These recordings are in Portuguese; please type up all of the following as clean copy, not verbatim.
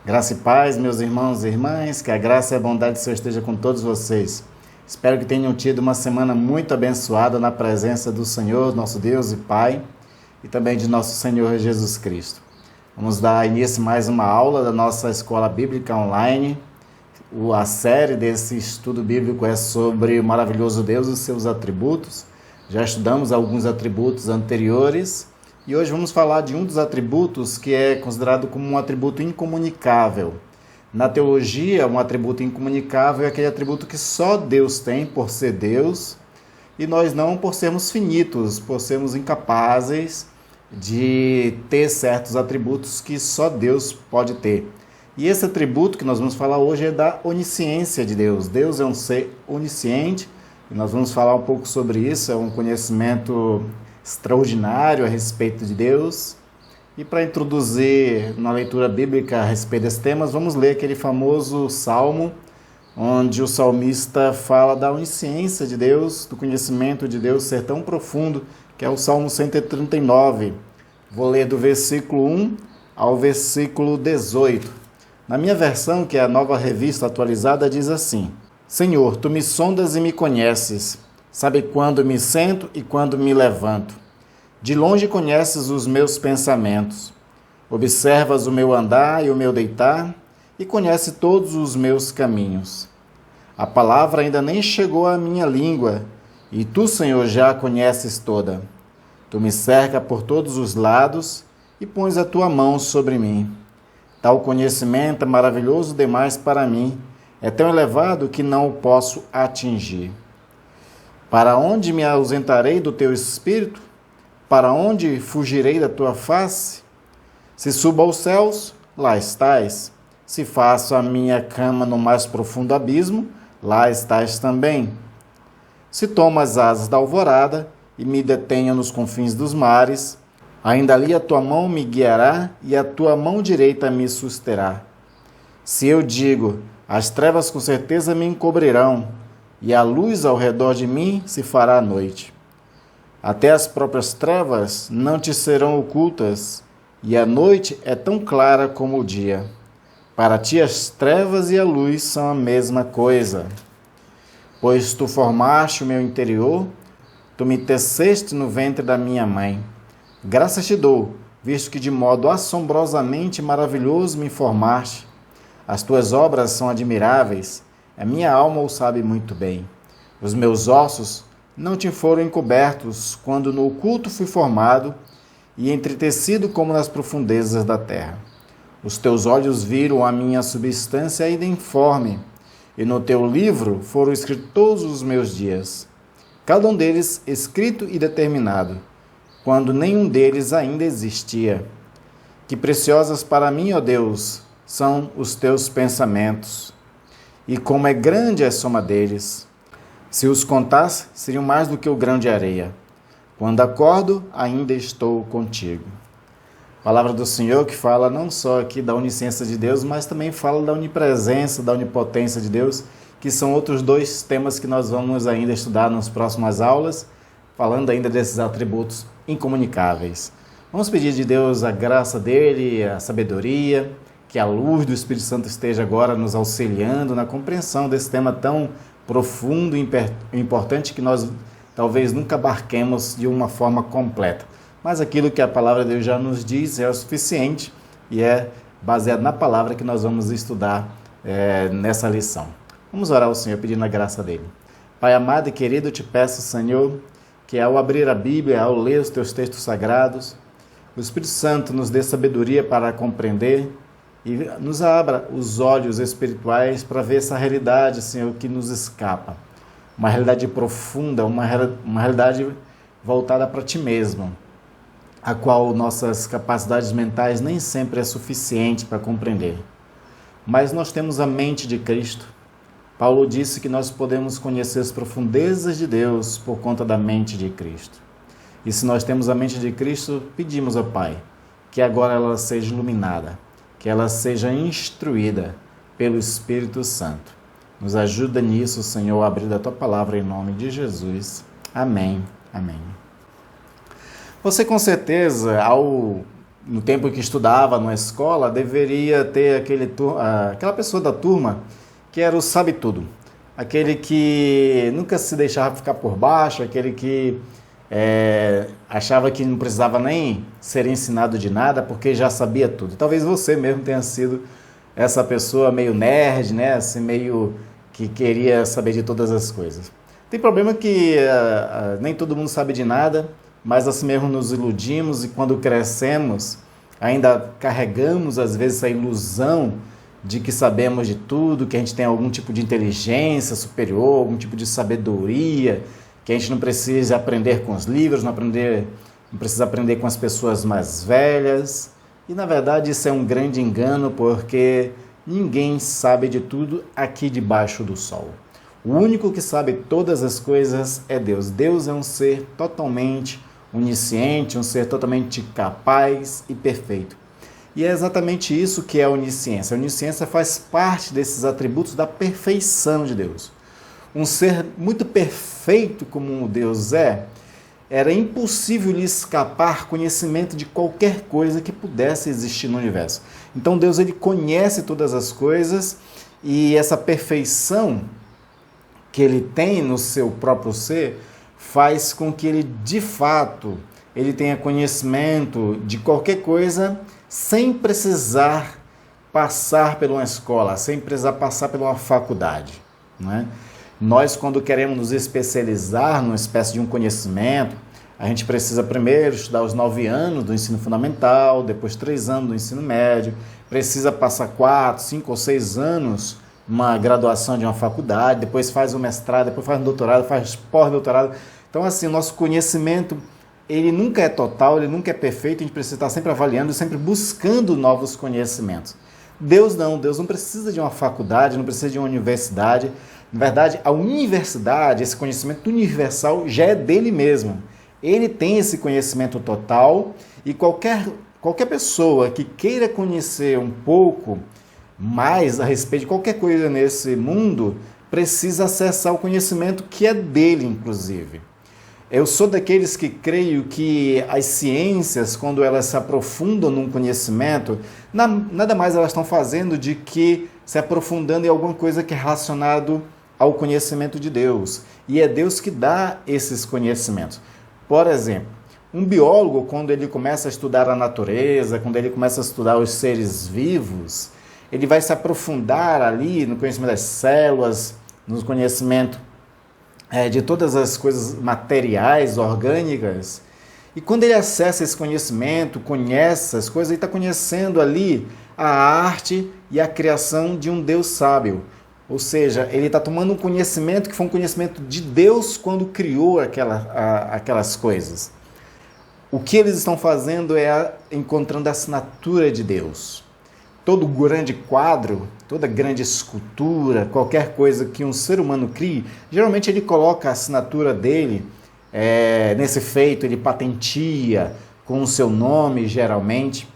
Graça e paz, meus irmãos e irmãs, que a graça e a bondade do Senhor esteja com todos vocês. Espero que tenham tido uma semana muito abençoada na presença do Senhor, nosso Deus e Pai, e também de nosso Senhor Jesus Cristo. Vamos dar início a mais uma aula da nossa Escola Bíblica Online. A série desse estudo bíblico é sobre o maravilhoso Deus e os seus atributos. Já estudamos alguns atributos anteriores e hoje vamos falar de um dos atributos que é considerado como um atributo incomunicável. Na teologia, um atributo incomunicável é aquele atributo que só Deus tem por ser Deus e nós não por sermos finitos, por sermos incapazes de ter certos atributos que só Deus pode ter. E esse atributo que nós vamos falar hoje é da onisciência de Deus. Deus é um ser onisciente e nós vamos falar um pouco sobre isso, é um conhecimento extraordinário a respeito de Deus. E para introduzir na leitura bíblica a respeito desses temas, vamos ler aquele famoso salmo, onde o salmista fala da onisciência de Deus, do conhecimento de Deus ser tão profundo, que é o Salmo 139. Vou ler do versículo 1 ao versículo 18. Na minha versão, que é a Nova Revista Atualizada, diz assim: Senhor, Tu me sondas e me conheces. Sabe quando me sento e quando me levanto. De longe conheces os meus pensamentos. Observas o meu andar e o meu deitar, e conhece todos os meus caminhos. A palavra ainda nem chegou à minha língua, e Tu, Senhor, já a conheces toda. Tu me cerca por todos os lados, e pões a Tua mão sobre mim. Tal conhecimento é maravilhoso demais para mim, é tão elevado que não o posso atingir. Para onde me ausentarei do Teu Espírito? Para onde fugirei da Tua face? Se subo aos céus, lá estás. Se faço a minha cama no mais profundo abismo, lá estás também. Se tomo as asas da alvorada e me detenho nos confins dos mares, ainda ali a Tua mão me guiará e a Tua mão direita me susterá. Se eu digo, as trevas com certeza me encobrirão, e a luz ao redor de mim se fará noite. Até as próprias trevas não te serão ocultas, e a noite é tão clara como o dia. Para ti as trevas e a luz são a mesma coisa. Pois Tu formaste o meu interior, Tu me teceste no ventre da minha mãe. Graças te dou, visto que de modo assombrosamente maravilhoso me formaste. As Tuas obras são admiráveis, a minha alma o sabe muito bem. Os meus ossos não te foram encobertos quando no oculto fui formado e entretecido como nas profundezas da terra. Os Teus olhos viram a minha substância ainda informe, e no Teu livro foram escritos todos os meus dias, cada um deles escrito e determinado, quando nenhum deles ainda existia. Que preciosas para mim, ó Deus, são os Teus pensamentos, e como é grande a soma deles. Se os contasse, seriam mais do que o grão de areia. Quando acordo, ainda estou contigo. Palavra do Senhor que fala não só aqui da onisciência de Deus, mas também fala da onipresença, da onipotência de Deus, que são outros dois temas que nós vamos ainda estudar nas próximas aulas, falando ainda desses atributos incomunicáveis. Vamos pedir de Deus a graça dele, a sabedoria, que a luz do Espírito Santo esteja agora nos auxiliando na compreensão desse tema tão profundo e importante que nós talvez nunca abarquemos de uma forma completa. Mas aquilo que a palavra de Deus já nos diz é o suficiente e é baseado na palavra que nós vamos estudar nessa lição. Vamos orar ao Senhor pedindo a graça dele. Pai amado e querido, eu te peço, Senhor, que ao abrir a Bíblia, ao ler os Teus textos sagrados, o Espírito Santo nos dê sabedoria para compreender e nos abra os olhos espirituais para ver essa realidade, Senhor, que nos escapa. Uma realidade profunda, uma realidade voltada para Ti mesmo, a qual nossas capacidades mentais nem sempre é suficiente para compreender. Mas nós temos a mente de Cristo. Paulo disse que nós podemos conhecer as profundezas de Deus por conta da mente de Cristo. E se nós temos a mente de Cristo, pedimos ao Pai que agora ela seja iluminada, que ela seja instruída pelo Espírito Santo. Nos ajuda nisso, Senhor, a abrir a Tua palavra em nome de Jesus. Amém. Amém. Você com certeza, ao no tempo que estudava na escola, deveria ter aquela pessoa da turma que era o sabe-tudo. Aquele que nunca se deixava ficar por baixo, aquele que achava que não precisava nem ser ensinado de nada porque já sabia tudo. Talvez você mesmo tenha sido essa pessoa meio nerd, né? Assim, meio que queria saber de todas as coisas. Tem problema que nem todo mundo sabe de nada, mas assim mesmo nos iludimos e quando crescemos ainda carregamos às vezes a ilusão de que sabemos de tudo, que a gente tem algum tipo de inteligência superior, algum tipo de sabedoria, que a gente não precisa aprender com os livros, não precisa aprender com as pessoas mais velhas. E na verdade isso é um grande engano, porque ninguém sabe de tudo aqui debaixo do sol. O único que sabe todas as coisas é Deus. Deus é um ser totalmente onisciente, um ser totalmente capaz e perfeito. E é exatamente isso que é a onisciência. A onisciência faz parte desses atributos da perfeição de Deus. Um ser muito perfeito como Deus era impossível lhe escapar conhecimento de qualquer coisa que pudesse existir no universo. Então Deus ele conhece todas as coisas e essa perfeição que ele tem no seu próprio ser faz com que ele, de fato, ele tenha conhecimento de qualquer coisa sem precisar passar por uma escola, sem precisar passar por uma faculdade, né? Nós, quando queremos nos especializar numa espécie de um conhecimento, a gente precisa primeiro estudar os 9 anos do ensino fundamental, depois 3 anos do ensino médio, precisa passar 4, 5 ou 6 anos uma graduação de uma faculdade, depois faz o mestrado, depois faz um doutorado, faz pós-doutorado. Então, assim, o nosso conhecimento, ele nunca é total, ele nunca é perfeito, a gente precisa estar sempre avaliando, sempre buscando novos conhecimentos. Deus não precisa de uma faculdade, não precisa de uma universidade. Na verdade, a universidade, esse conhecimento universal já é dele mesmo. Ele tem esse conhecimento total e qualquer pessoa que queira conhecer um pouco mais a respeito de qualquer coisa nesse mundo precisa acessar o conhecimento que é dele, inclusive. Eu sou daqueles que creio que as ciências, quando elas se aprofundam num conhecimento, nada mais elas estão fazendo de que se aprofundando em alguma coisa que é relacionado ao conhecimento de Deus. E é Deus que dá esses conhecimentos. Por exemplo, um biólogo, quando ele começa a estudar a natureza, quando ele começa a estudar os seres vivos, ele vai se aprofundar ali no conhecimento das células, no conhecimento de todas as coisas materiais, orgânicas. E quando ele acessa esse conhecimento, conhece essas coisas, ele está conhecendo ali a arte e a criação de um Deus sábio. Ou seja, ele está tomando um conhecimento que foi um conhecimento de Deus quando criou aquelas coisas. O que eles estão fazendo é encontrando a assinatura de Deus. Todo grande quadro, toda grande escultura, qualquer coisa que um ser humano crie, geralmente ele coloca a assinatura dele nesse feito, ele patentia com o seu nome, geralmente.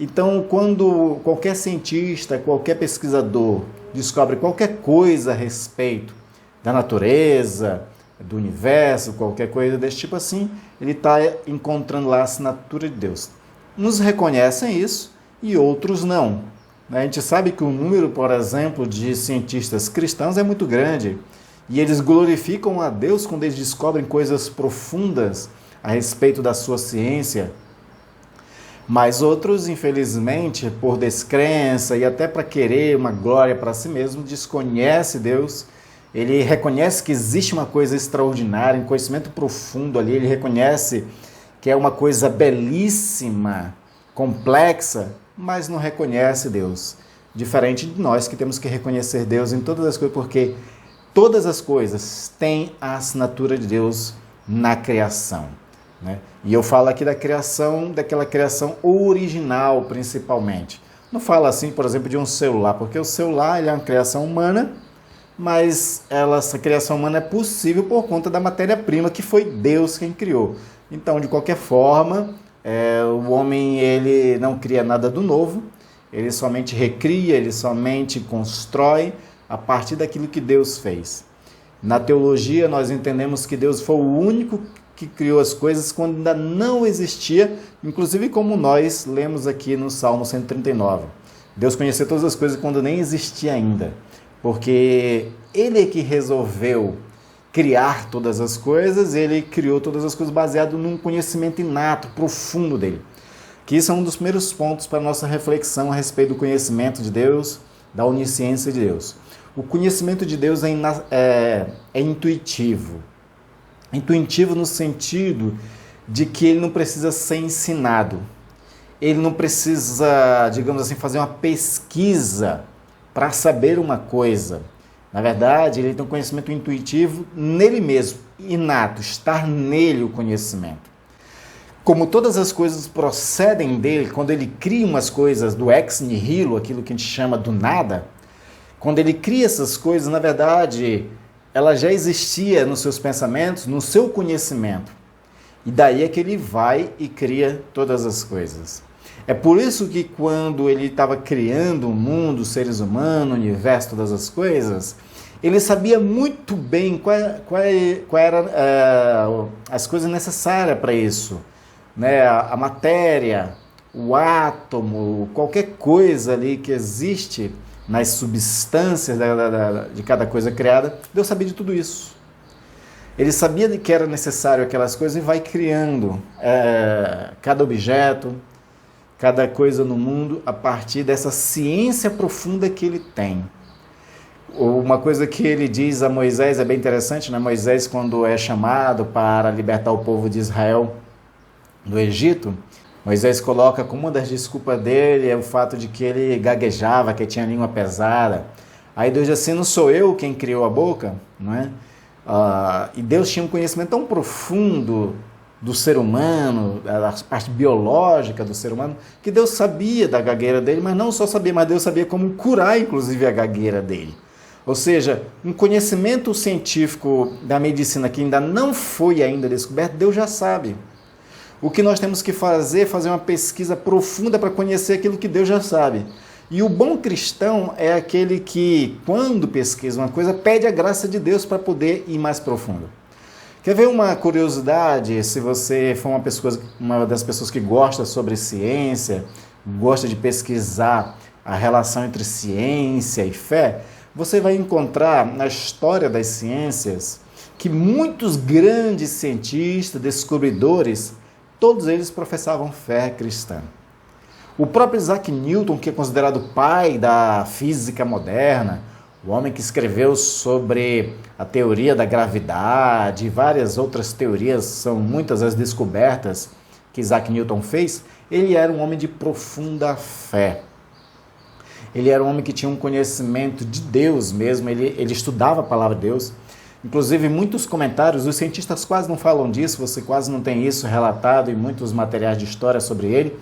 Então, quando qualquer cientista, qualquer pesquisador descobre qualquer coisa a respeito da natureza, do universo, qualquer coisa desse tipo assim, ele está encontrando lá a assinatura de Deus. Uns reconhecem isso e outros não. A gente sabe que o número, por exemplo, de cientistas cristãos é muito grande e eles glorificam a Deus quando eles descobrem coisas profundas a respeito da sua ciência. Mas outros, infelizmente, por descrença e até para querer uma glória para si mesmo, desconhece Deus. Ele reconhece que existe uma coisa extraordinária, um conhecimento profundo ali, ele reconhece que é uma coisa belíssima, complexa, mas não reconhece Deus. Diferente de nós que temos que reconhecer Deus em todas as coisas, porque todas as coisas têm a assinatura de Deus na criação, né? E eu falo aqui da criação, daquela criação original, principalmente. Não falo assim, por exemplo, de um celular, porque o celular ele é uma criação humana, mas essa criação humana é possível por conta da matéria-prima que foi Deus quem criou. Então, de qualquer forma, o homem ele não cria nada do novo, ele somente recria, ele somente constrói a partir daquilo que Deus fez. Na teologia, nós entendemos que Deus foi o único que criou as coisas quando ainda não existia, inclusive como nós lemos aqui no Salmo 139. Deus conheceu todas as coisas quando nem existia ainda, porque Ele é que resolveu criar todas as coisas, Ele criou todas as coisas baseado num conhecimento inato, profundo dele. Que isso é um dos primeiros pontos para a nossa reflexão a respeito do conhecimento de Deus, da onisciência de Deus. O conhecimento de Deus é intuitivo. Intuitivo no sentido de que ele não precisa ser ensinado. Ele não precisa, digamos assim, fazer uma pesquisa para saber uma coisa. Na verdade, ele tem um conhecimento intuitivo nele mesmo, inato, estar nele o conhecimento. Como todas as coisas procedem dele, quando ele cria umas coisas do ex nihilo, aquilo que a gente chama do nada, quando ele cria essas coisas, na verdade, ela já existia nos seus pensamentos, no seu conhecimento. E daí é que ele vai e cria todas as coisas. É por isso que quando ele estava criando o mundo, os seres humanos, o universo, todas as coisas, ele sabia muito bem qual eram as coisas necessárias para isso. Né? A matéria, o átomo, qualquer coisa ali que existe nas substâncias de cada coisa criada, Deus sabia de tudo isso. Ele sabia de que era necessário aquelas coisas e vai criando cada objeto, cada coisa no mundo a partir dessa ciência profunda que ele tem. Uma coisa que ele diz a Moisés é bem interessante, né? Moisés, quando é chamado para libertar o povo de Israel do Egito, Moisés coloca como uma das desculpas dele é o fato de que ele gaguejava, que tinha a língua pesada. Aí Deus diz assim, não sou eu quem criou a boca, não é? E Deus tinha um conhecimento tão profundo do ser humano, da parte biológica do ser humano, que Deus sabia da gagueira dele, mas não só sabia, mas Deus sabia como curar, inclusive, a gagueira dele. Ou seja, um conhecimento científico da medicina que ainda não foi ainda descoberto, Deus já sabe. O que nós temos que fazer é fazer uma pesquisa profunda para conhecer aquilo que Deus já sabe. E o bom cristão é aquele que, quando pesquisa uma coisa, pede a graça de Deus para poder ir mais profundo. Quer ver uma curiosidade? Se você for uma das pessoas que gosta sobre ciência, gosta de pesquisar a relação entre ciência e fé, você vai encontrar na história das ciências que muitos grandes cientistas, descobridores, todos eles professavam fé cristã. O próprio Isaac Newton, que é considerado o pai da física moderna, o homem que escreveu sobre a teoria da gravidade e várias outras teorias, são muitas as descobertas que Isaac Newton fez, ele era um homem de profunda fé. Ele era um homem que tinha um conhecimento de Deus mesmo, ele estudava a palavra de Deus. Inclusive, muitos comentários, os cientistas quase não falam disso, você quase não tem isso relatado em muitos materiais de história sobre ele,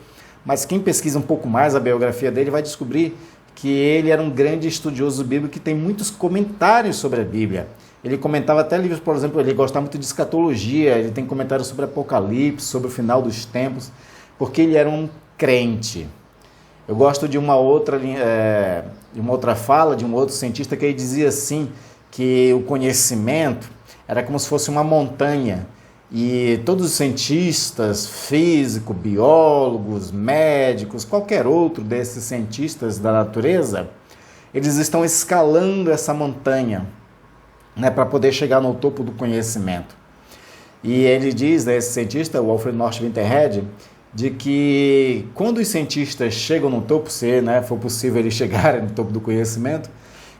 mas quem pesquisa um pouco mais a biografia dele vai descobrir que ele era um grande estudioso bíblico que tem muitos comentários sobre a Bíblia. Ele comentava até livros, por exemplo, ele gostava muito de escatologia, ele tem comentários sobre Apocalipse, sobre o final dos tempos, porque ele era um crente. Eu gosto de uma outra fala de um outro cientista que ele dizia assim, que o conhecimento era como se fosse uma montanha e todos os cientistas, físicos, biólogos, médicos, qualquer outro desses cientistas da natureza, eles estão escalando essa montanha, né, para poder chegar no topo do conhecimento. E ele diz, esse cientista, o Alfred North Winterhead, de que quando os cientistas chegam no topo, se for possível eles chegarem no topo do conhecimento,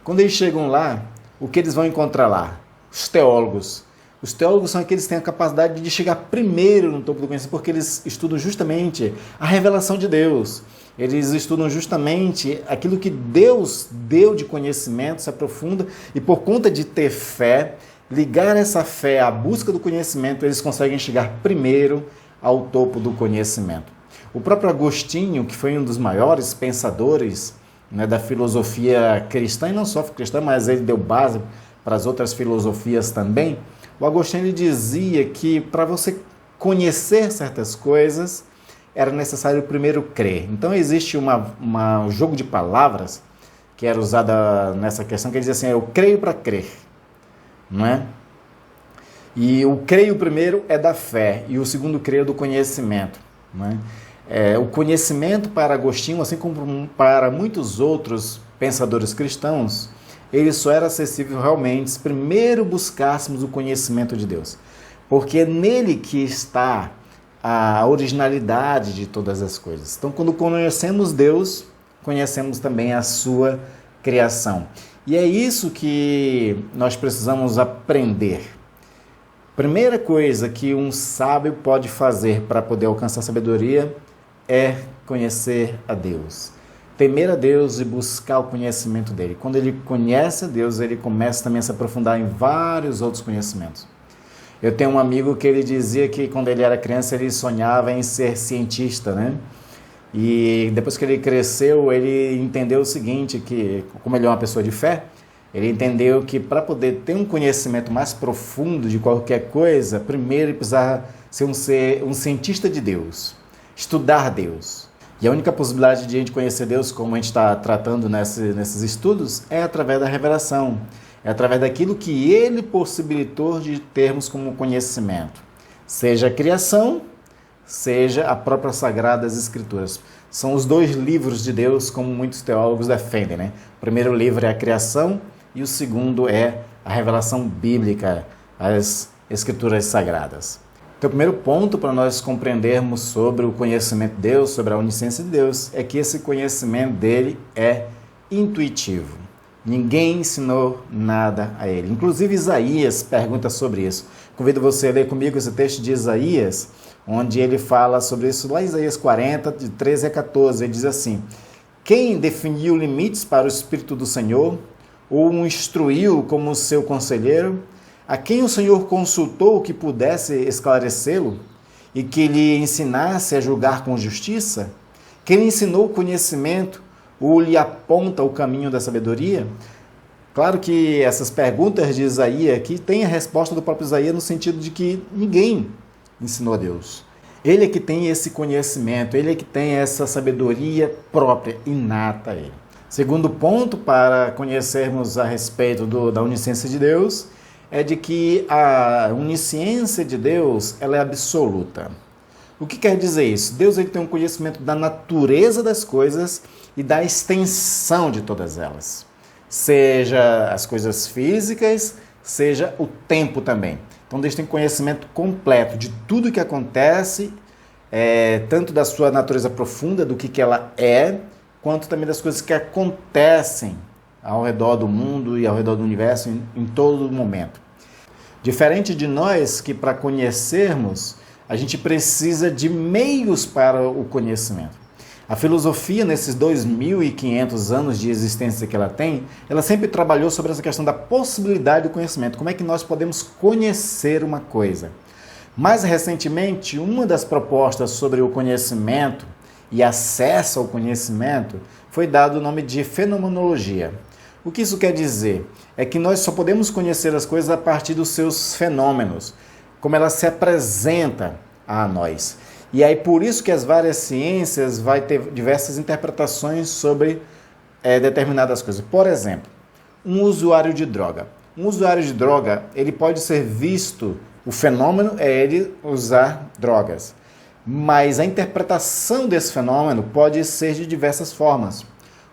quando eles chegam lá, o que eles vão encontrar lá? Os teólogos. Os teólogos são aqueles que têm a capacidade de chegar primeiro no topo do conhecimento, porque eles estudam justamente a revelação de Deus. Eles estudam justamente aquilo que Deus deu de conhecimento, se aprofunda, e por conta de ter fé, ligar essa fé à busca do conhecimento, eles conseguem chegar primeiro ao topo do conhecimento. O próprio Agostinho, que foi um dos maiores pensadores, né, da filosofia cristã, e não só cristã, mas ele deu base para as outras filosofias também, o Agostinho ele dizia que para você conhecer certas coisas, era necessário primeiro crer. Então existe um jogo de palavras que era usada nessa questão, que ele dizia assim, eu creio para crer, não é? E o creio primeiro é da fé e o segundo creio do conhecimento, né? O conhecimento para Agostinho, assim como para muitos outros pensadores cristãos, ele só era acessível realmente se primeiro buscássemos o conhecimento de Deus. Porque é nele que está a originalidade de todas as coisas. Então, quando conhecemos Deus, conhecemos também a sua criação. E é isso que nós precisamos aprender. Primeira coisa que um sábio pode fazer para poder alcançar a sabedoria é conhecer a Deus. Temer a Deus e buscar o conhecimento dele. Quando ele conhece a Deus, ele começa também a se aprofundar em vários outros conhecimentos. Eu tenho um amigo que ele dizia que quando ele era criança ele sonhava em ser cientista, né? E depois que ele cresceu, ele entendeu o seguinte, que como ele é uma pessoa de fé, ele entendeu que para poder ter um conhecimento mais profundo de qualquer coisa, primeiro ele precisava ser um cientista de Deus, estudar Deus. E a única possibilidade de a gente conhecer Deus, como a gente está tratando nesses estudos, é através da revelação. É através daquilo que ele possibilitou de termos como conhecimento. Seja a criação, seja a própria Sagradas Escrituras. São os dois livros de Deus, como muitos teólogos defendem, né? O primeiro livro é a criação e o segundo é a revelação bíblica, as Escrituras Sagradas. Então, o primeiro ponto para nós compreendermos sobre o conhecimento de Deus, sobre a onisciência de Deus, é que esse conhecimento dele é intuitivo. Ninguém ensinou nada a ele. Inclusive Isaías pergunta sobre isso. Convido você a ler comigo esse texto de Isaías, onde ele fala sobre isso lá em Isaías 40, de 13 a 14. Ele diz assim: quem definiu limites para o Espírito do Senhor, ou o instruiu como seu conselheiro? A quem o Senhor consultou que pudesse esclarecê-lo e que lhe ensinasse a julgar com justiça? Quem lhe ensinou o conhecimento ou lhe aponta o caminho da sabedoria? Claro que essas perguntas de Isaías aqui têm a resposta do próprio Isaías no sentido de que ninguém ensinou a Deus. Ele é que tem esse conhecimento, ele é que tem essa sabedoria própria, inata a ele. Segundo ponto para conhecermos a respeito da onisciência de Deus é de que a onisciência de Deus ela é absoluta. O que quer dizer isso? Deus ele tem um conhecimento da natureza das coisas e da extensão de todas elas. Seja as coisas físicas, seja o tempo também. Então Deus tem conhecimento completo de tudo que acontece, tanto da sua natureza profunda, do que ela é, quanto também das coisas que acontecem ao redor do mundo e ao redor do universo em todo momento. Diferente de nós, que para conhecermos, a gente precisa de meios para o conhecimento. A filosofia, nesses 2.500 anos de existência que ela tem, ela sempre trabalhou sobre essa questão da possibilidade do conhecimento. Como é que nós podemos conhecer uma coisa? Mais recentemente, uma das propostas sobre o conhecimento e acesso ao conhecimento foi dado o nome de fenomenologia. O que isso quer dizer? É que nós só podemos conhecer as coisas a partir dos seus fenômenos, como ela se apresenta a nós. E aí por isso que as várias ciências vai ter diversas interpretações sobre determinadas coisas. Por exemplo, um usuário de droga. Um usuário de droga, ele pode ser visto, o fenômeno é ele usar drogas. Mas a interpretação desse fenômeno pode ser de diversas formas.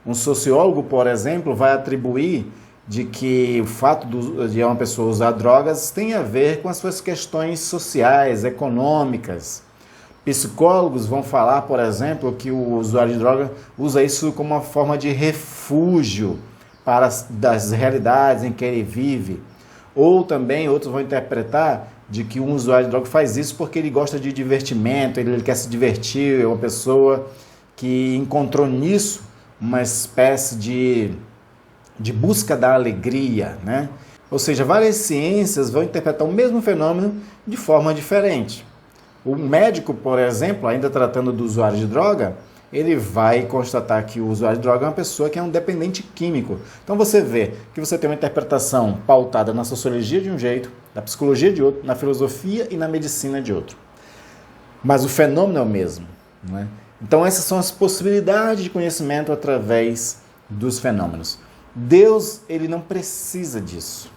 Um sociólogo, por exemplo, vai atribuir de que o fato de uma pessoa usar drogas tem a ver com as suas questões sociais, econômicas. Psicólogos vão falar, por exemplo, que o usuário de droga usa isso como uma forma de refúgio das realidades em que ele vive. Ou também outros vão interpretar de que um usuário de droga faz isso porque ele gosta de divertimento, ele quer se divertir, é uma pessoa que encontrou nisso uma espécie de busca da alegria, né? Ou seja, várias ciências vão interpretar o mesmo fenômeno de forma diferente. O médico, por exemplo, ainda tratando do usuário de droga, ele vai constatar que o usuário de droga é uma pessoa que é um dependente químico. Então você vê que você tem uma interpretação pautada na sociologia de um jeito, na psicologia de outro, na filosofia e na medicina de outro. Mas o fenômeno é o mesmo, não é? Então essas são as possibilidades de conhecimento através dos fenômenos. Deus, ele não precisa disso.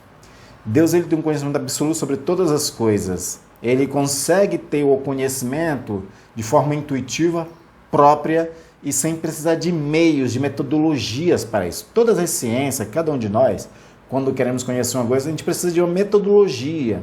Deus ele tem um conhecimento absoluto sobre todas as coisas. Ele consegue ter o conhecimento de forma intuitiva, própria e sem precisar de meios, de metodologias para isso. Todas as ciências, cada um de nós, quando queremos conhecer uma coisa, a gente precisa de uma metodologia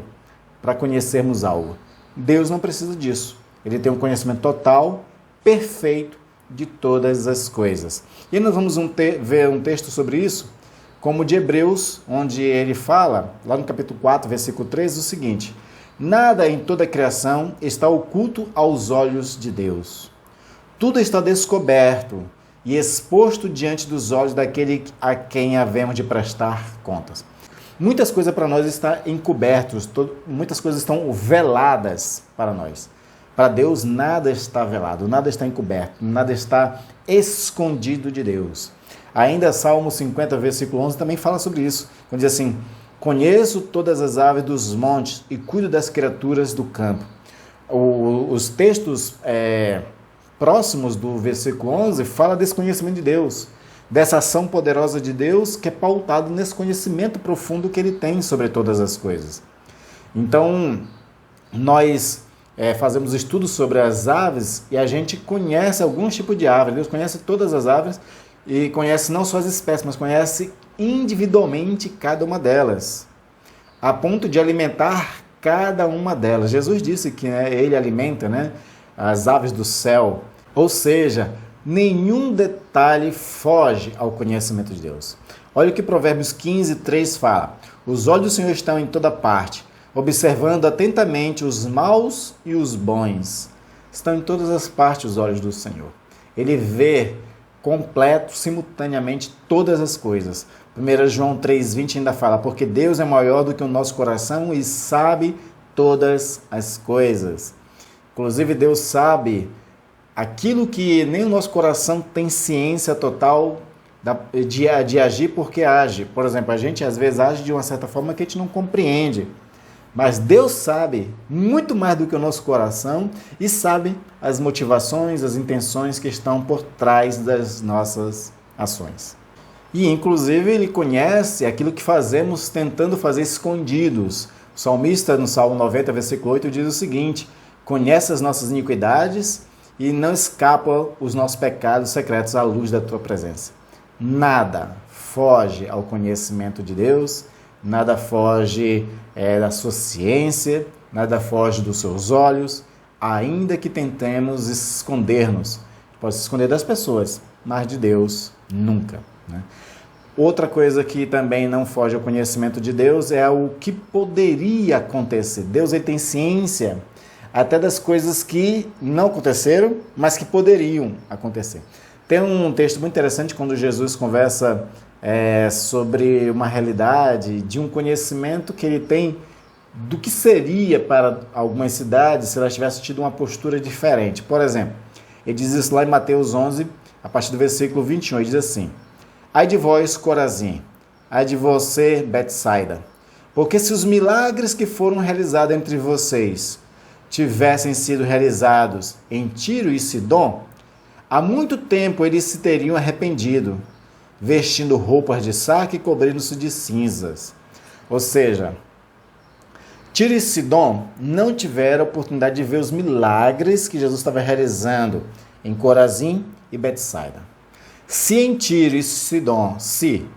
para conhecermos algo. Deus não precisa disso. Ele tem um conhecimento total, perfeito de todas as coisas. E nós vamos ver um texto sobre isso, como o de Hebreus, onde ele fala, lá no capítulo 4, versículo 13, o seguinte: nada em toda a criação está oculto aos olhos de Deus. Tudo está descoberto e exposto diante dos olhos daquele a quem havemos de prestar contas. Muitas coisas para nós estão encobertas, muitas coisas estão veladas para nós. Para Deus nada está velado, nada está encoberto, nada está escondido de Deus. Ainda Salmo 50, versículo 11 também fala sobre isso, quando diz assim: conheço todas as aves dos montes e cuido das criaturas do campo. Os textos próximos do versículo 11 fala desse conhecimento de Deus, dessa ação poderosa de Deus que é pautado nesse conhecimento profundo que ele tem sobre todas as coisas. Então, nós fazemos estudos sobre as aves e a gente conhece alguns tipos de aves. Deus conhece todas as aves e conhece não só as espécies, mas conhece individualmente cada uma delas, a ponto de alimentar cada uma delas. Jesus disse que ele alimenta as aves do céu, ou seja, nenhum detalhe foge ao conhecimento de Deus. Olha o que Provérbios 15, 3 fala: os olhos do Senhor estão em toda parte, observando atentamente os maus e os bons. Estão em todas as partes os olhos do Senhor. Ele vê completo, simultaneamente, todas as coisas. 1 João 3,20 ainda fala: porque Deus é maior do que o nosso coração e sabe todas as coisas. Inclusive, Deus sabe aquilo que nem o nosso coração tem ciência total de agir, porque age. Por exemplo, a gente às vezes age de uma certa forma que a gente não compreende. Mas Deus sabe muito mais do que o nosso coração e sabe as motivações, as intenções que estão por trás das nossas ações. E, inclusive, Ele conhece aquilo que fazemos tentando fazer escondidos. O salmista, no Salmo 90, versículo 8, diz o seguinte: conhece as nossas iniquidades e não escapam os nossos pecados secretos à luz da Tua presença. Nada foge ao conhecimento de Deus, nada foge da sua ciência, nada foge dos seus olhos, ainda que tentemos esconder-nos. Pode se esconder das pessoas, mas de Deus nunca. Outra coisa que também não foge ao conhecimento de Deus é o que poderia acontecer. Deus ele tem ciência até das coisas que não aconteceram, mas que poderiam acontecer. Tem um texto muito interessante quando Jesus conversa sobre uma realidade, de um conhecimento que ele tem do que seria para algumas cidades se elas tivessem tido uma postura diferente. Por exemplo, ele diz isso lá em Mateus 11, a partir do versículo 21, ele diz assim: ai de vós, Corazim, ai de você, Betsaida, porque se os milagres que foram realizados entre vocês tivessem sido realizados em Tiro e Sidom, há muito tempo eles se teriam arrependido, vestindo roupas de saco e cobrindo-se de cinzas. Ou seja, Tiro e Sidom não tiveram a oportunidade de ver os milagres que Jesus estava realizando em Corazim e Betsaida. Se em Tiro e Sidom,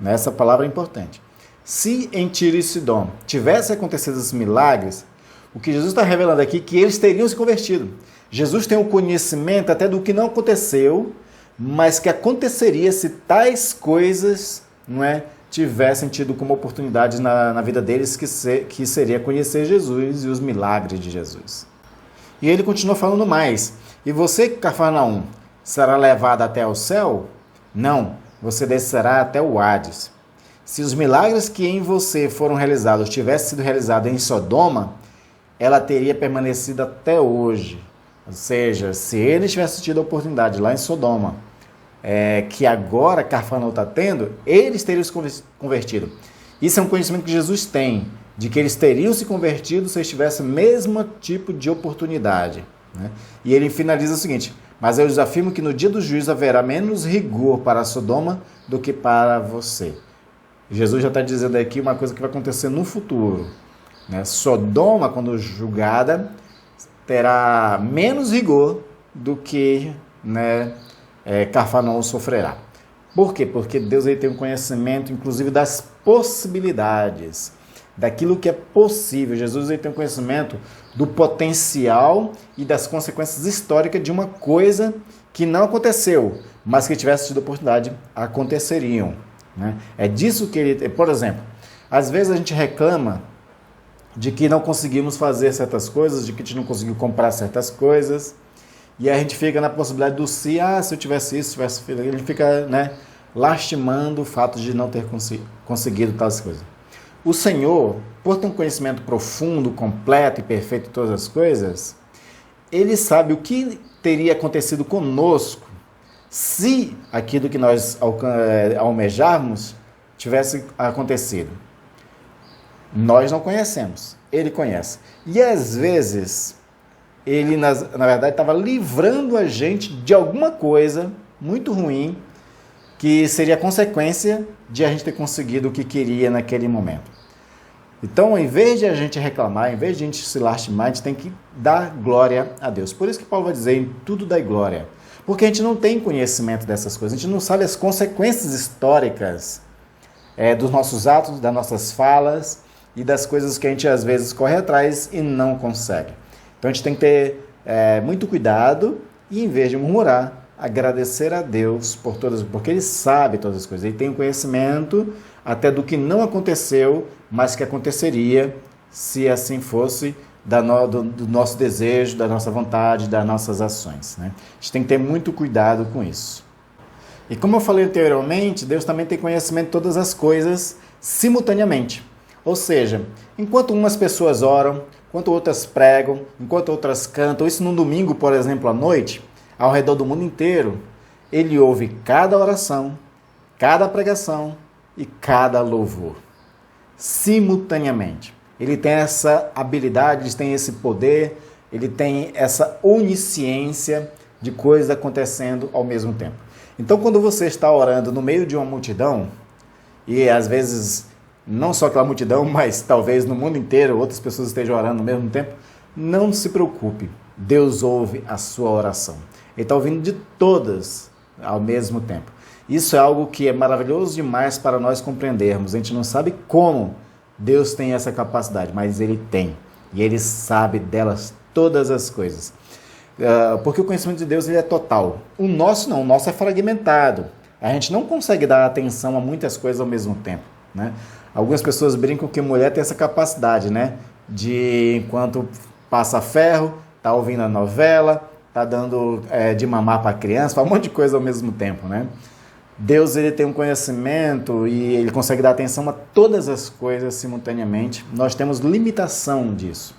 essa palavra é importante, se em Tiro e Sidom tivesse acontecido esses milagres, o que Jesus está revelando aqui é que eles teriam se convertido. Jesus tem o conhecimento até do que não aconteceu, mas que aconteceria se tais coisas tivessem tido como oportunidade na vida deles, que seria conhecer Jesus e os milagres de Jesus. E ele continua falando mais: e você, Cafarnaum, será levado até o céu? Não, você descerá até o Hades. Se os milagres que em você foram realizados tivessem sido realizados em Sodoma, ela teria permanecido até hoje. Ou seja, se eles tivessem tido a oportunidade lá em Sodoma, que agora Cafarnaum está tendo, eles teriam se convertido. Isso é um conhecimento que Jesus tem, de que eles teriam se convertido se eles tivessem o mesmo tipo de oportunidade. E ele finaliza o seguinte: mas eu lhes afirmo que no dia do juízo haverá menos rigor para Sodoma do que para você. Jesus já está dizendo aqui uma coisa que vai acontecer no futuro, né? Sodoma, quando julgada, terá menos rigor do que, né, Cafarnaum sofrerá. Por quê? Porque Deus aí tem um conhecimento, inclusive, das possibilidades, daquilo que é possível. Jesus aí tem um conhecimento do potencial e das consequências históricas de uma coisa que não aconteceu, mas que tivesse tido oportunidade, aconteceriam, né? É disso que ele... Por exemplo, às vezes a gente reclama de que não conseguimos fazer certas coisas, de que a gente não conseguiu comprar certas coisas, e a gente fica na possibilidade do se eu tivesse isso, se tivesse feito aquilo, a gente fica, né, lastimando o fato de não ter conseguido tais coisas. O Senhor, por ter um conhecimento profundo, completo e perfeito de todas as coisas, Ele sabe o que teria acontecido conosco se aquilo que nós almejarmos tivesse acontecido. Nós não conhecemos, Ele conhece. E às vezes, Ele na verdade estava livrando a gente de alguma coisa muito ruim que seria consequência de a gente ter conseguido o que queria naquele momento. Então, em vez de a gente reclamar, em vez de a gente se lastimar, a gente tem que dar glória a Deus. Por isso que Paulo vai dizer, em tudo dai glória. Porque a gente não tem conhecimento dessas coisas, a gente não sabe as consequências históricas dos nossos atos, das nossas falas e das coisas que a gente às vezes corre atrás e não consegue. Então a gente tem que ter muito cuidado e, em vez de murmurar, agradecer a Deus por todas, porque Ele sabe todas as coisas. Ele tem o conhecimento até do que não aconteceu, mas que aconteceria se assim fosse do nosso desejo, da nossa vontade, das nossas ações, né? A gente tem que ter muito cuidado com isso. E como eu falei anteriormente, Deus também tem conhecimento de todas as coisas simultaneamente. Ou seja, enquanto umas pessoas oram, enquanto outras pregam, enquanto outras cantam, isso num domingo, por exemplo, à noite, ao redor do mundo inteiro, Ele ouve cada oração, cada pregação e cada louvor, simultaneamente. Ele tem essa habilidade, ele tem esse poder, ele tem essa onisciência de coisas acontecendo ao mesmo tempo. Então, quando você está orando no meio de uma multidão, e às vezes não só aquela multidão, mas talvez no mundo inteiro outras pessoas estejam orando ao mesmo tempo, não se preocupe, Deus ouve a sua oração. Ele está ouvindo de todas ao mesmo tempo. Isso é algo que é maravilhoso demais para nós compreendermos. A gente não sabe como Deus tem essa capacidade, mas Ele tem. E Ele sabe delas todas as coisas. Porque o conhecimento de Deus ele é total. O nosso não, o nosso é fragmentado. A gente não consegue dar atenção a muitas coisas ao mesmo tempo, né? Algumas pessoas brincam que mulher tem essa capacidade, né? De, enquanto passa ferro, tá ouvindo a novela, tá dando de mamar para a criança, faz um monte de coisa ao mesmo tempo, né? Deus ele tem um conhecimento e Ele consegue dar atenção a todas as coisas simultaneamente. Nós temos limitação disso.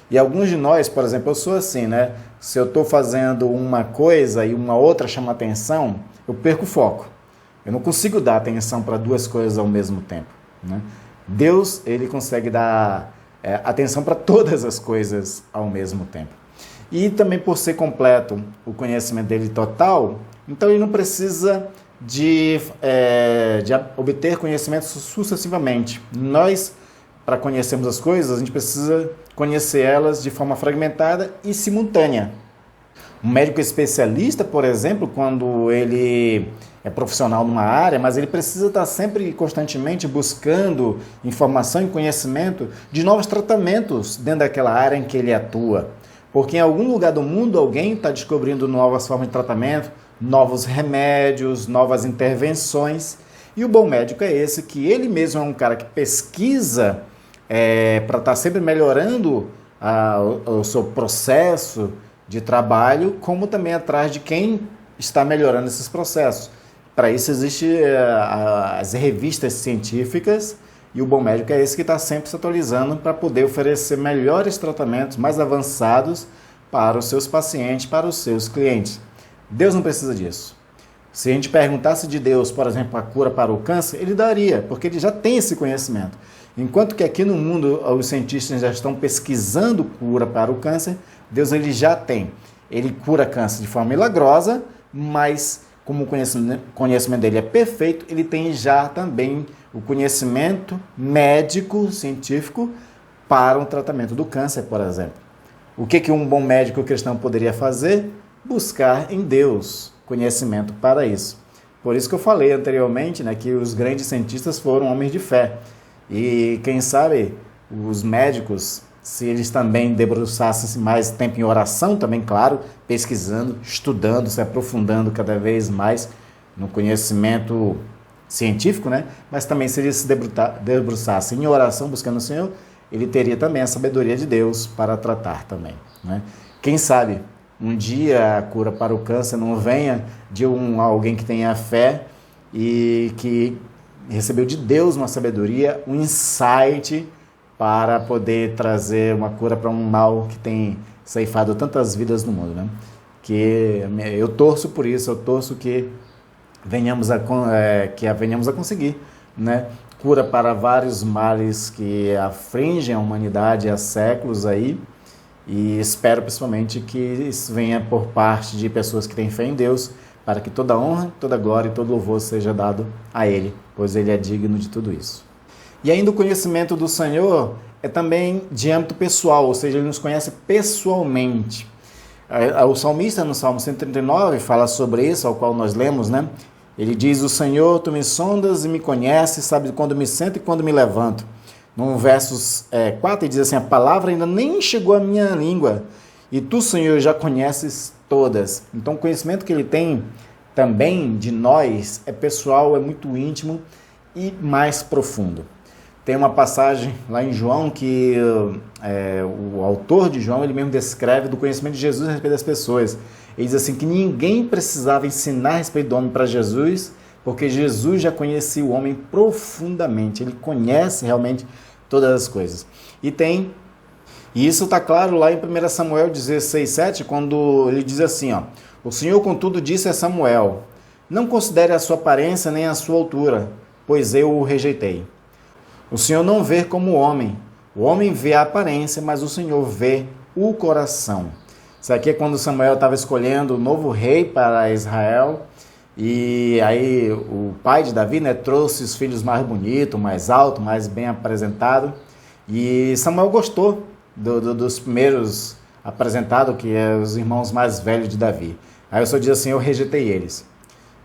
E alguns de nós, por exemplo, eu sou assim, né? Se eu estou fazendo uma coisa e uma outra chama atenção, eu perco o foco. Eu não consigo dar atenção para duas coisas ao mesmo tempo, né? Deus, Ele consegue dar atenção para todas as coisas ao mesmo tempo. E também por ser completo o conhecimento dele total, então Ele não precisa de obter conhecimento sucessivamente. Nós, para conhecermos as coisas, a gente precisa conhecer elas de forma fragmentada e simultânea. Um médico especialista, por exemplo, quando ele é profissional numa área, mas ele precisa estar sempre constantemente buscando informação e conhecimento de novos tratamentos dentro daquela área em que ele atua. Porque em algum lugar do mundo alguém está descobrindo novas formas de tratamento, novos remédios, novas intervenções. E o bom médico é esse, que ele mesmo é um cara que pesquisa para estar sempre melhorando o seu processo de trabalho, como também atrás de quem está melhorando esses processos. Para isso existem as revistas científicas, e o bom médico é esse que está sempre se atualizando para poder oferecer melhores tratamentos, mais avançados para os seus pacientes, para os seus clientes. Deus não precisa disso. Se a gente perguntasse de Deus, por exemplo, a cura para o câncer, Ele daria, porque Ele já tem esse conhecimento. Enquanto que aqui no mundo os cientistas já estão pesquisando cura para o câncer, Deus ele já tem. Ele cura câncer de forma milagrosa, mas como o conhecimento dele é perfeito, ele tem já também o conhecimento médico, científico, para o tratamento do câncer, por exemplo. O que um bom médico cristão poderia fazer? Buscar em Deus conhecimento para isso. Por isso que eu falei anteriormente, né, que os grandes cientistas foram homens de fé. E quem sabe os médicos, se eles também debruçassem mais tempo em oração, também, claro, pesquisando, estudando, se aprofundando cada vez mais no conhecimento científico, né? Mas também se eles se debruçassem em oração, buscando o Senhor, ele teria também a sabedoria de Deus para tratar também, né? Quem sabe um dia a cura para o câncer não venha de alguém que tenha fé e que recebeu de Deus uma sabedoria, um insight para poder trazer uma cura para um mal que tem ceifado tantas vidas no mundo, né? Que eu torço por isso, eu torço que venhamos a conseguir, né? Cura para vários males que afligem a humanidade há séculos aí, e espero principalmente que isso venha por parte de pessoas que têm fé em Deus, para que toda honra, toda glória e todo louvor seja dado a Ele, pois Ele é digno de tudo isso. E ainda o conhecimento do Senhor é também de âmbito pessoal, ou seja, Ele nos conhece pessoalmente. O salmista, no Salmo 139, fala sobre isso, ao qual nós lemos, né? Ele diz: o Senhor, tu me sondas e me conheces, sabe quando me sento e quando me levanto. No versos 4, ele diz assim: a palavra ainda nem chegou à minha língua, e tu, Senhor, já conheces todas. Então, o conhecimento que ele tem também de nós é pessoal, é muito íntimo e mais profundo. Tem uma passagem lá em João que o autor de João, ele mesmo descreve do conhecimento de Jesus a respeito das pessoas. Ele diz assim que ninguém precisava ensinar a respeito do homem para Jesus, porque Jesus já conhecia o homem profundamente. Ele conhece realmente todas as coisas. E isso está claro lá em 1 Samuel 16:7, quando ele diz assim, ó: o Senhor, contudo, disse a Samuel: não considere a sua aparência nem a sua altura, pois eu o rejeitei. O Senhor não vê como o homem vê a aparência, mas o Senhor vê o coração. Isso aqui é quando Samuel estava escolhendo o novo rei para Israel, e aí o pai de Davi, né, trouxe os filhos mais bonitos, mais altos, mais bem apresentados, e Samuel gostou dos primeiros apresentados, que é os irmãos mais velhos de Davi. Aí o Senhor diz assim: eu rejeitei eles.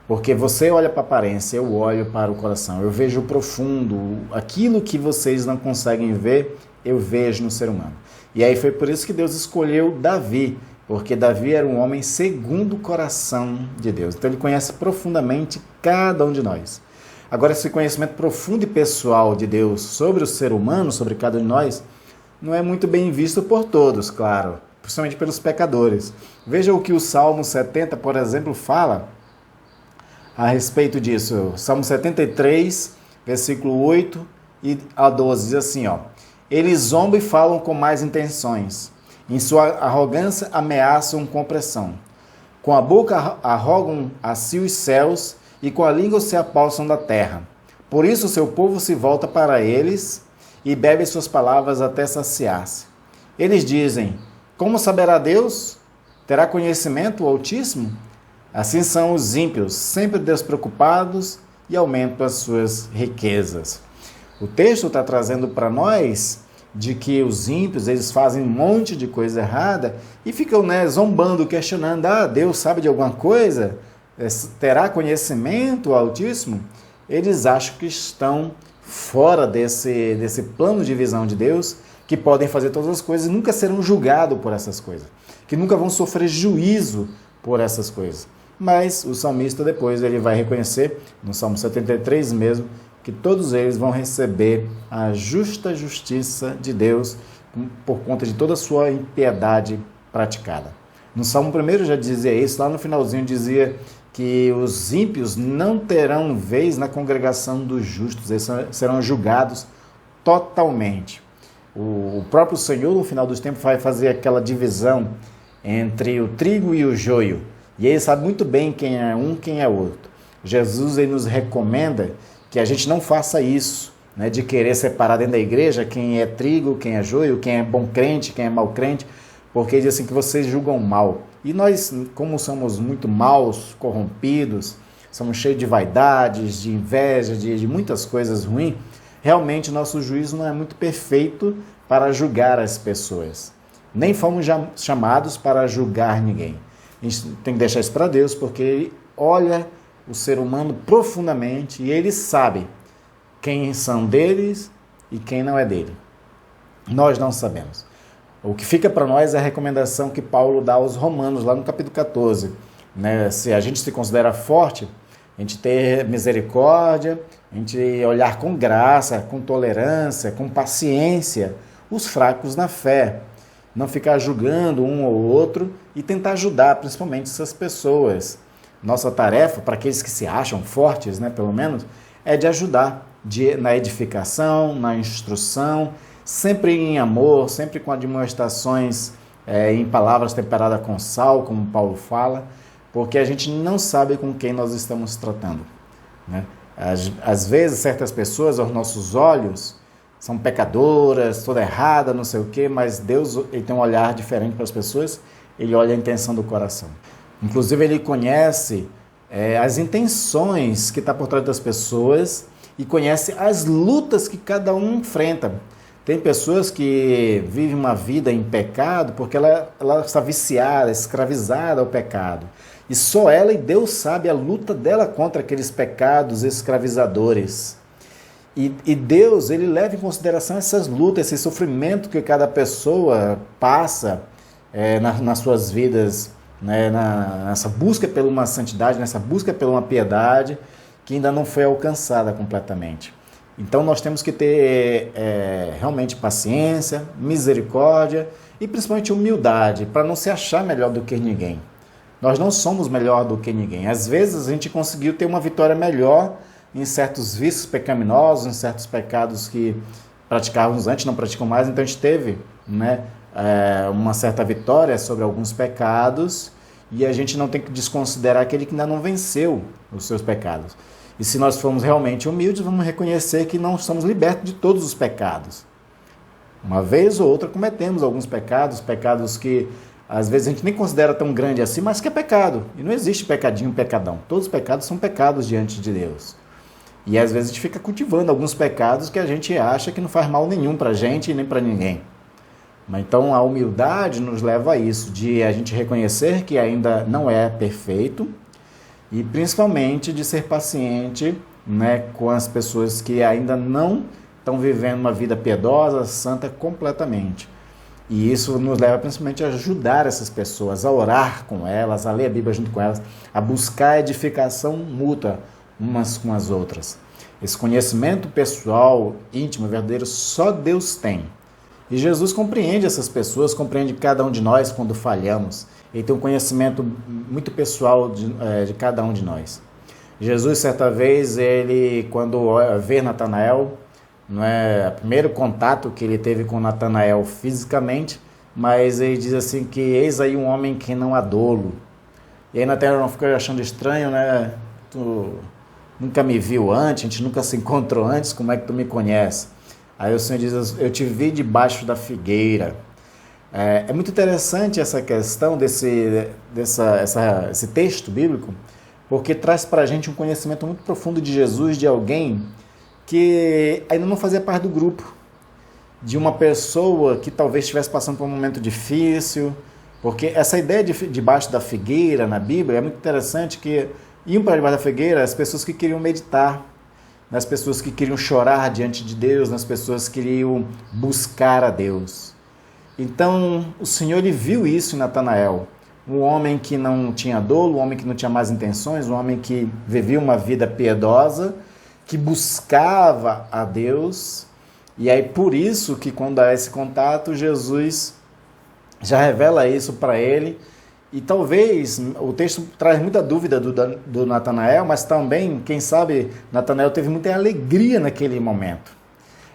Porque você olha para a aparência, eu olho para o coração. Eu vejo o profundo, aquilo que vocês não conseguem ver, eu vejo no ser humano. E aí foi por isso que Deus escolheu Davi, porque Davi era um homem segundo o coração de Deus. Então ele conhece profundamente cada um de nós. Agora, esse conhecimento profundo e pessoal de Deus sobre o ser humano, sobre cada um de nós, não é muito bem visto por todos, claro, principalmente pelos pecadores. Veja o que o Salmo 70, por exemplo, fala a respeito disso. Salmo 73, versículo 8 a 12, diz assim, ó: eles zombam e falam com más intenções, em sua arrogância ameaçam com opressão. Com a boca arrogam a si os céus, e com a língua se apalçam da terra. Por isso o seu povo se volta para eles, e bebe suas palavras até saciar-se. Eles dizem: como saberá Deus? Terá conhecimento o Altíssimo? Assim são os ímpios, sempre despreocupados, e aumentam as suas riquezas. O texto está trazendo para nós de que os ímpios, eles fazem um monte de coisa errada e ficam, né, zombando, questionando: Deus sabe de alguma coisa? Terá conhecimento o Altíssimo? Eles acham que estão fora desse plano de visão de Deus, que podem fazer todas as coisas e nunca serão julgados por essas coisas, que nunca vão sofrer juízo por essas coisas. Mas o salmista depois ele vai reconhecer, no Salmo 73 mesmo, que todos eles vão receber a justa justiça de Deus por conta de toda a sua impiedade praticada. No Salmo 1 já dizia isso, lá no finalzinho dizia que os ímpios não terão vez na congregação dos justos, eles serão julgados totalmente. O próprio Senhor, no final dos tempos, vai fazer aquela divisão entre o trigo e o joio. E ele sabe muito bem quem é um, quem é outro. Jesus ele nos recomenda que a gente não faça isso, né, de querer separar dentro da igreja quem é trigo, quem é joio, quem é bom crente, quem é mau crente, porque ele diz assim que vocês julgam mal. E nós, como somos muito maus, corrompidos, somos cheios de vaidades, de inveja, de muitas coisas ruins, realmente nosso juízo não é muito perfeito para julgar as pessoas. Nem fomos chamados para julgar ninguém. A gente tem que deixar isso para Deus, porque Ele olha o ser humano profundamente e Ele sabe quem são deles e quem não é dele. Nós não sabemos. O que fica para nós é a recomendação que Paulo dá aos Romanos, lá no capítulo 14. Né? Se a gente se considera forte, a gente ter misericórdia, a gente olhar com graça, com tolerância, com paciência os fracos na fé. Não ficar julgando um ou outro e tentar ajudar, principalmente essas pessoas. Nossa tarefa, para aqueles que se acham fortes, né, pelo menos, é de ajudar na edificação, na instrução, sempre em amor, sempre com admoestações em palavras temperadas com sal, como Paulo fala, porque a gente não sabe com quem nós estamos tratando. Né? Às vezes, certas pessoas, aos nossos olhos, são pecadoras, toda errada, não sei o quê, mas Deus Ele tem um olhar diferente para as pessoas, Ele olha a intenção do coração. Inclusive, Ele conhece as intenções que estão por trás das pessoas e conhece as lutas que cada um enfrenta. Tem pessoas que vivem uma vida em pecado porque ela está viciada, escravizada ao pecado. E só ela e Deus sabe a luta dela contra aqueles pecados escravizadores. E Deus, Ele leva em consideração essas lutas, esse sofrimento que cada pessoa passa nas suas vidas, né, nessa busca por uma santidade, nessa busca por uma piedade que ainda não foi alcançada completamente. Então nós temos que ter realmente paciência, misericórdia e principalmente humildade, para não se achar melhor do que ninguém. Nós não somos melhor do que ninguém. Às vezes a gente conseguiu ter uma vitória melhor em certos vícios pecaminosos, em certos pecados que praticávamos antes, não praticam mais, então a gente teve, né, uma certa vitória sobre alguns pecados e a gente não tem que desconsiderar aquele que ainda não venceu os seus pecados. E se nós formos realmente humildes, vamos reconhecer que não somos libertos de todos os pecados. Uma vez ou outra cometemos alguns pecados que às vezes a gente nem considera tão grande assim, mas que é pecado. E não existe pecadinho, pecadão. Todos os pecados são pecados diante de Deus. E às vezes a gente fica cultivando alguns pecados que a gente acha que não faz mal nenhum para a gente e nem para ninguém. Mas então a humildade nos leva a isso, de a gente reconhecer que ainda não é perfeito, e principalmente de ser paciente, né, com as pessoas que ainda não estão vivendo uma vida piedosa, santa completamente. E isso nos leva principalmente a ajudar essas pessoas, a orar com elas, a ler a Bíblia junto com elas, a buscar edificação mútua umas com as outras. Esse conhecimento pessoal, íntimo, verdadeiro, só Deus tem. E Jesus compreende essas pessoas, compreende cada um de nós quando falhamos. Ele tem um conhecimento muito pessoal de cada um de nós. Jesus, certa vez, ele, quando vê Natanael, não é o primeiro contato que ele teve com Natanael fisicamente, mas ele diz assim que eis aí um homem que não há dolo. E aí Natanael não fica achando estranho, né? Tu nunca me viu antes, a gente nunca se encontrou antes, como é que tu me conhece? Aí o Senhor diz, eu te vi debaixo da figueira. É muito interessante essa questão desse texto bíblico, porque traz para a gente um conhecimento muito profundo de Jesus, de alguém que ainda não fazia parte do grupo, de uma pessoa que talvez estivesse passando por um momento difícil, porque essa ideia de debaixo da figueira na Bíblia é muito interessante, que iam para debaixo da figueira as pessoas que queriam meditar, nas pessoas que queriam chorar diante de Deus, nas pessoas que queriam buscar a Deus. Então, o Senhor ele viu isso em Natanael, um homem que não tinha dolo, um homem que não tinha más intenções, um homem que vivia uma vida piedosa, que buscava a Deus, e aí por isso que quando há esse contato, Jesus já revela isso para ele, e talvez o texto traz muita dúvida do Natanael, mas também, quem sabe, Natanael teve muita alegria naquele momento.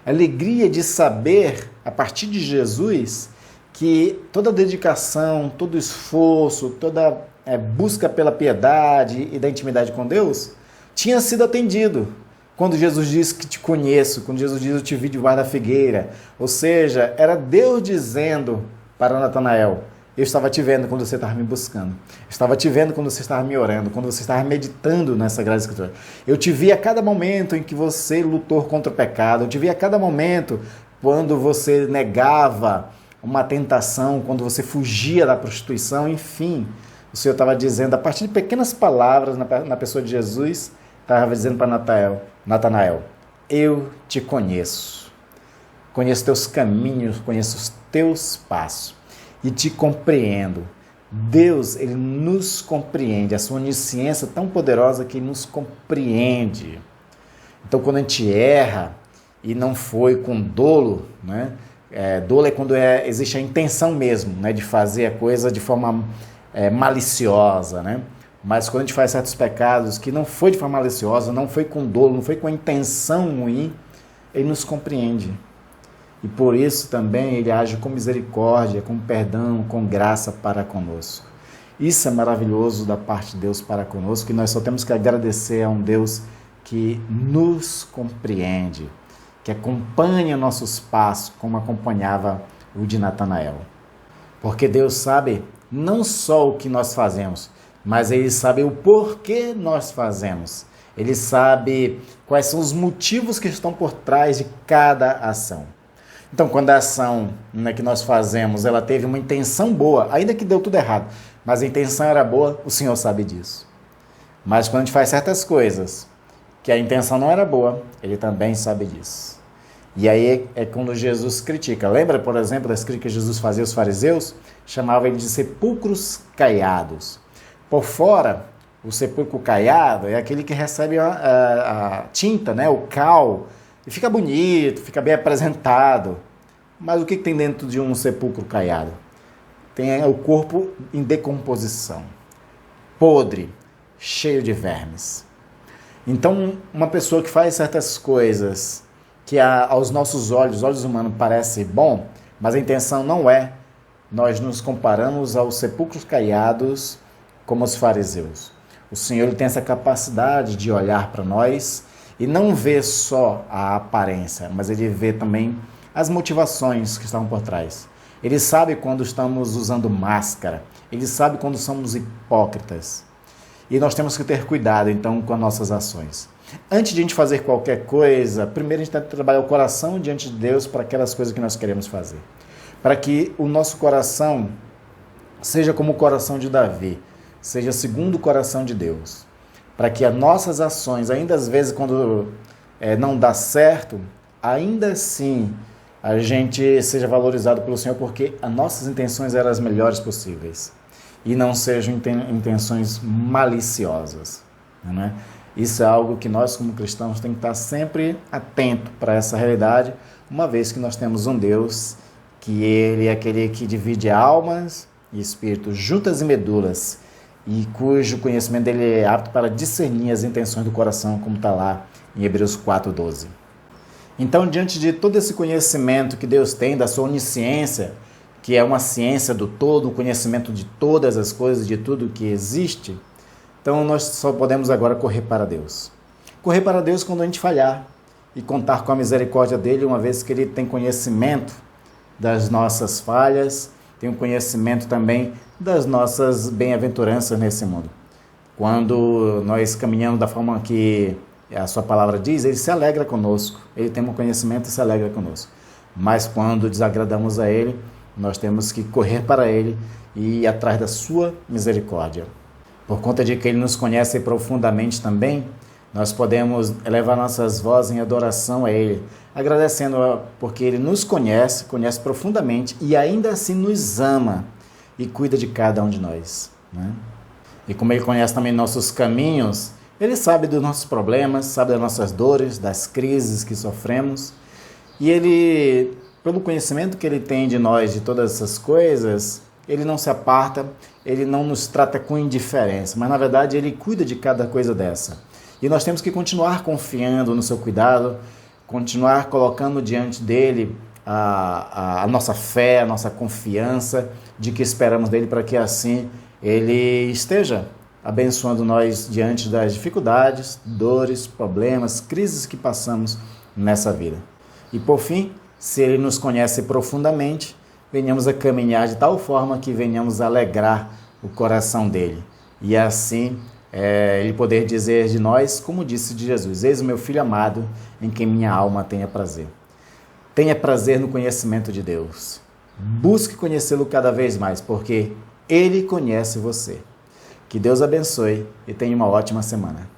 Alegria de saber, a partir de Jesus, que toda dedicação, todo esforço, toda busca pela piedade e da intimidade com Deus, tinha sido atendido. Quando Jesus diz que te conheço, quando Jesus diz eu te vi debaixo da figueira. Ou seja, era Deus dizendo para Natanael, eu estava te vendo quando você estava me buscando. Eu estava te vendo quando você estava me orando, quando você estava meditando nessa Sagrada Escritura. Eu te vi a cada momento em que você lutou contra o pecado. Eu te vi a cada momento quando você negava uma tentação, quando você fugia da prostituição, enfim. O Senhor estava dizendo, a partir de pequenas palavras na pessoa de Jesus, estava dizendo para Natanael, eu te conheço. Conheço teus caminhos, conheço os teus passos e te compreendo. Deus, ele nos compreende, a sua onisciência tão poderosa que nos compreende. Então, quando a gente erra e não foi com dolo, né? Dolo é quando existe a intenção mesmo, né? De fazer a coisa de forma maliciosa, né? Mas quando a gente faz certos pecados que não foi de forma maliciosa, não foi com dolo, não foi com a intenção ruim, ele nos compreende. E por isso também ele age com misericórdia, com perdão, com graça para conosco. Isso é maravilhoso da parte de Deus para conosco, e nós só temos que agradecer a um Deus que nos compreende, que acompanha nossos passos, como acompanhava o de Natanael. Porque Deus sabe não só o que nós fazemos, mas Ele sabe o porquê nós fazemos. Ele sabe quais são os motivos que estão por trás de cada ação. Então, quando a ação que nós fazemos, ela teve uma intenção boa, ainda que deu tudo errado, mas a intenção era boa, o Senhor sabe disso. Mas quando a gente faz certas coisas, que a intenção não era boa, Ele também sabe disso. E aí é quando Jesus critica. Lembra, por exemplo, das críticas que Jesus fazia aos fariseus? Chamava ele de sepulcros caiados. Por fora, o sepulcro caiado é aquele que recebe a tinta, né, o cal, e fica bonito, fica bem apresentado. Mas o que tem dentro de um sepulcro caiado? Tem o corpo em decomposição, podre, cheio de vermes. Então, uma pessoa que faz certas coisas que aos nossos olhos, os olhos humanos, parece bom, mas a intenção não é, nós nos comparamos aos sepulcros caiados como os fariseus. O Senhor ele tem essa capacidade de olhar para nós e não ver só a aparência, mas Ele vê também as motivações que estão por trás. Ele sabe quando estamos usando máscara, Ele sabe quando somos hipócritas. E nós temos que ter cuidado, então, com as nossas ações. Antes de a gente fazer qualquer coisa, primeiro a gente tem que trabalhar o coração diante de Deus para aquelas coisas que nós queremos fazer. Para que o nosso coração seja como o coração de Davi, seja segundo o coração de Deus. Para que as nossas ações, ainda às vezes quando não dá certo, ainda assim a gente seja valorizado pelo Senhor, porque as nossas intenções eram as melhores possíveis. E não sejam intenções maliciosas, né? Isso é algo que nós, como cristãos, temos que estar sempre atento para essa realidade, uma vez que nós temos um Deus que Ele é aquele que divide almas e espíritos, juntas e medulas, e cujo conhecimento dele é apto para discernir as intenções do coração, como está lá em Hebreus 4:12. Então, diante de todo esse conhecimento que Deus tem, da sua onisciência, que é uma ciência do todo, o conhecimento de todas as coisas, de tudo que existe, então nós só podemos agora correr para Deus. Correr para Deus quando a gente falhar e contar com a misericórdia dele, uma vez que ele tem conhecimento das nossas falhas, tem um conhecimento também das nossas bem-aventuranças nesse mundo. Quando nós caminhamos da forma que a sua palavra diz, ele se alegra conosco, ele tem um conhecimento e se alegra conosco. Mas quando desagradamos a ele, nós temos que correr para ele e ir atrás da sua misericórdia. Por conta de que ele nos conhece profundamente também, nós podemos elevar nossas vozes em adoração a ele, agradecendo porque ele nos conhece profundamente e ainda assim nos ama e cuida de cada um de nós, né? E como ele conhece também nossos caminhos, ele sabe dos nossos problemas, sabe das nossas dores, das crises que sofremos, e ele, pelo conhecimento que ele tem de nós, de todas essas coisas, ele não se aparta, ele não nos trata com indiferença, mas na verdade ele cuida de cada coisa dessa. E nós temos que continuar confiando no seu cuidado, continuar colocando diante dele a nossa fé, a nossa confiança de que esperamos dele, para que assim ele esteja abençoando nós diante das dificuldades, dores, problemas, crises que passamos nessa vida. E por fim, se ele nos conhece profundamente, venhamos a caminhar de tal forma que venhamos a alegrar o coração dele. E assim, ele poder dizer de nós, como disse de Jesus: eis o meu Filho amado, em quem minha alma tenha prazer. Tenha prazer no conhecimento de Deus. Busque conhecê-lo cada vez mais, porque ele conhece você. Que Deus abençoe e tenha uma ótima semana.